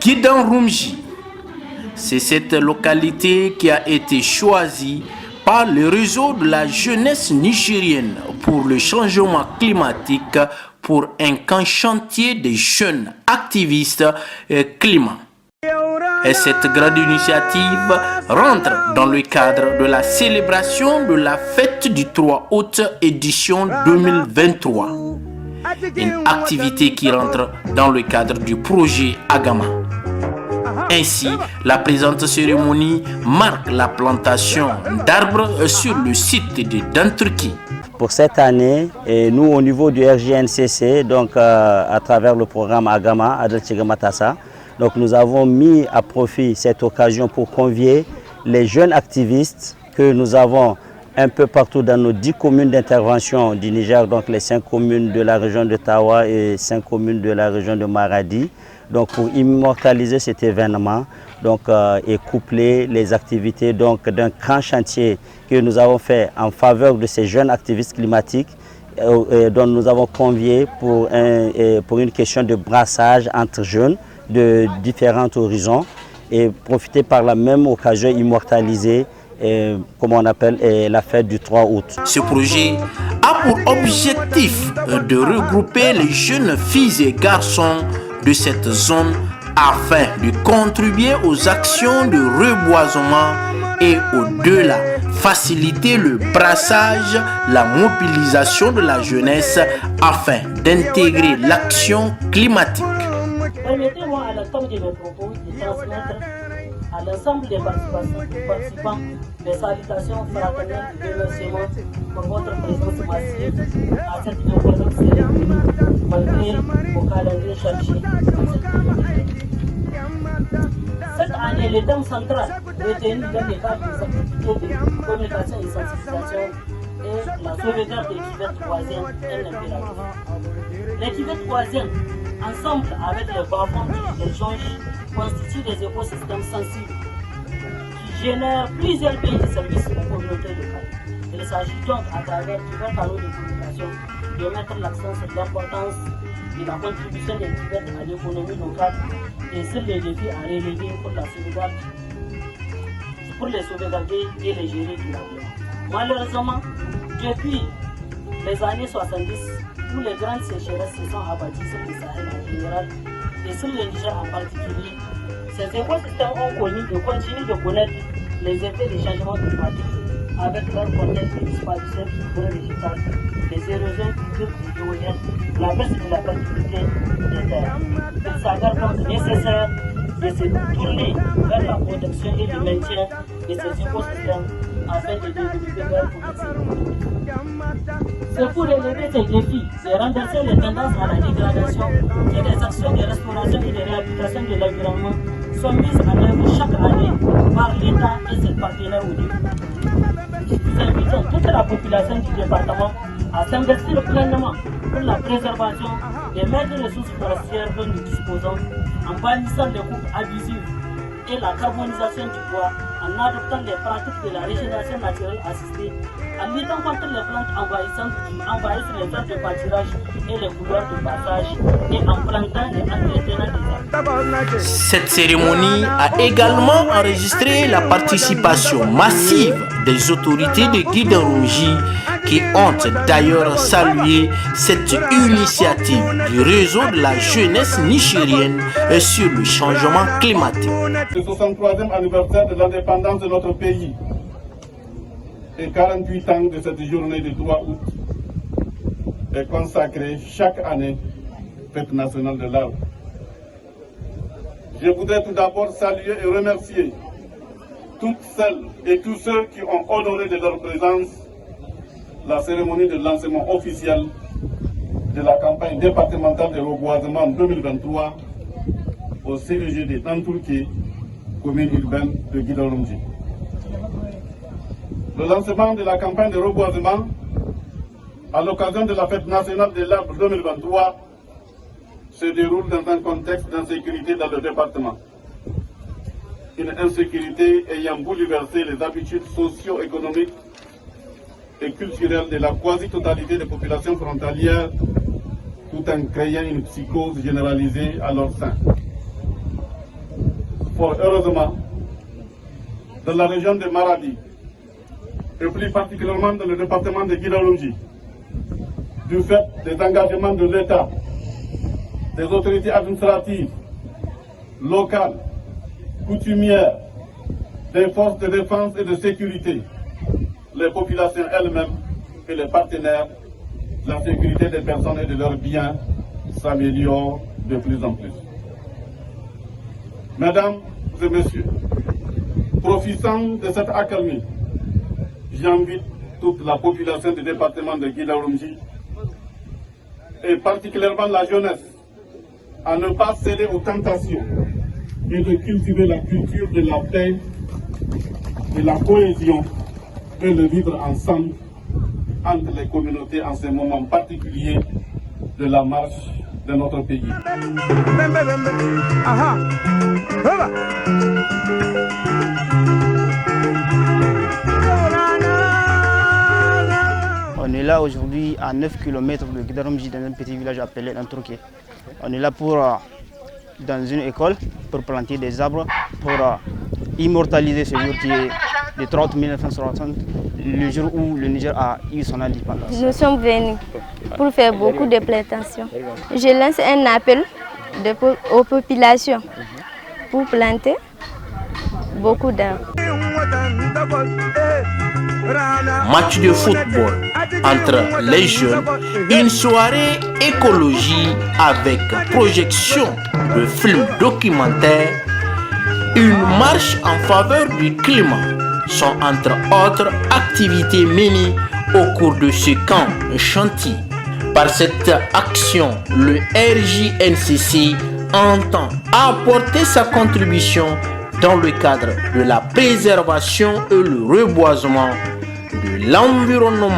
Guidanroumji. C'est cette localité qui a été choisie par le réseau de la jeunesse nigérienne pour le changement climatique pour un camp chantier des jeunes activistes climat. Et cette grande initiative rentre dans le cadre de la célébration de la fête du 3 août édition 2023. Une activité qui rentre dans le cadre du projet Agama. Ainsi, la présente cérémonie marque la plantation d'arbres sur le site de Danturki. Pour cette année, et nous au niveau du RJNCC, donc à travers le programme Agama, Adelchigamatassa, donc nous avons mis à profit cette occasion pour convier les jeunes activistes que nous avons un peu partout dans nos 10 communes d'intervention du Niger, donc les 5 communes de la région de Tawa et 5 communes de la région de Maradi, donc pour immortaliser cet événement donc, et coupler les activités d'un grand chantier que nous avons fait en faveur de ces jeunes activistes climatiques dont nous avons convié pour une question de brassage entre jeunes de différents horizons et profiter par la même occasion immortaliser comme on appelle la fête du 3 août. Ce projet a pour objectif de regrouper les jeunes filles et garçons de cette zone afin de contribuer aux actions de reboisement et au-delà, faciliter le brassage, la mobilisation de la jeunesse afin d'intégrer l'action climatique. Permettez-moi à l'ensemble de mes propos de transmettre à l'ensemble des participants des salutations fraternelles et remerciements pour votre présence massive à cette importante cérémonie malgré vos calendriers chargés. Cette année, le thème central retenu dans le cadre des activités de communication et sensibilisation est la sauvegarde des cuvettes voisines et l'impératif. Les cuvettes voisines, ensemble avec les bas-fonds des jonches, constituent des écosystèmes sensibles qui génèrent plusieurs biens et services aux communautés locales. Il s'agit donc à travers divers canaux de communication de mettre l'accent sur l'importance de la contribution des cuvettes à l'économie locale et sur les défis à relever pour la sauvegarde, pour les sauvegarder et les gérer durablement. Malheureusement, depuis les années 70, où les grandes sécheresses se sont abattues sur le Sahel en général et sur le Niger en particulier, ces écosystèmes ont connu et continuent de connaître les effets des changements climatiques avec leur contexte de disparition du forêt végétale, les érosions hydriques et géogènes, la baisse de la fertilité des terres. Il s'avère donc nécessaire de se tourner vers la protection et le maintien de ces écosystèmes afin de développer leur potentiel. C'est pour relever ces défis et renverser les tendances à la dégradation que des actions de restauration et de réhabilitation de l'environnement sont mises en œuvre chaque année par l'État et ses partenaires au niveau. Nous invitons toute la population du département à s'investir pleinement pour la préservation des maigres ressources forestières dont nous disposons en bannissant les coupes abusives et la carbonisation du bois, en adoptant les pratiques de la régénération naturelle assistée, en luttant contre les plantes envahissantes qui envahissent les zones de pâturage et les couloirs de passage, et en plantant et entretenant des arbres. Cette cérémonie a également enregistré la participation massive des autorités de Guidanroumji qui ont d'ailleurs salué cette initiative du réseau de la jeunesse nigérienne sur le changement climatique. Le 63e anniversaire de l'indépendance de notre pays et 48 ans de cette journée du 3 août est consacré chaque année fête nationale de l'arbre. Je voudrais tout d'abord saluer et remercier toutes celles et tous ceux qui ont honoré de leur présence la cérémonie de lancement officiel de la campagne départementale de reboisement 2023 au CEG de Danturki, commune urbaine de Guidanroumji. Le lancement de la campagne de reboisement à l'occasion de la fête nationale de l'arbre 2023 se déroule dans un contexte d'insécurité dans le département. Une insécurité ayant bouleversé les habitudes socio-économiques et culturelles de la quasi-totalité des populations frontalières, tout en créant une psychose généralisée à leur sein. fort heureusement, dans la région de Maradi, et plus particulièrement dans le département de Guidalouji, du fait des engagements de l'État, des autorités administratives, locales, coutumières, des forces de défense et de sécurité, les populations elles-mêmes et les partenaires, la sécurité des personnes et de leurs biens s'améliore de plus en plus. Mesdames et messieurs, profitant de cette accalmie, j'invite toute la population du département de Guidalouji et particulièrement la jeunesse à ne pas céder aux tentations et de cultiver la culture de la paix, de la cohésion et le vivre ensemble entre les communautés en ce moment particulier de la marche de notre pays. On est là aujourd'hui à 9 km de Guidalouji dans un petit village appelé Nantrouké. On est là dans une école pour planter des arbres, pour immortaliser ce jour qui est le 30 1960, le jour où le Niger a eu son indépendance. Nous sommes venus pour faire beaucoup de plantations. Je lance un appel aux populations pour planter beaucoup d'arbres. Match de football entre les jeunes, une soirée écologie avec projection de films documentaires, une marche en faveur du climat sont entre autres activités menées au cours de ce camp chantier. Par cette action, le RJNCC entend apporter sa contribution dans le cadre de la préservation et le reboisement de l'environnement.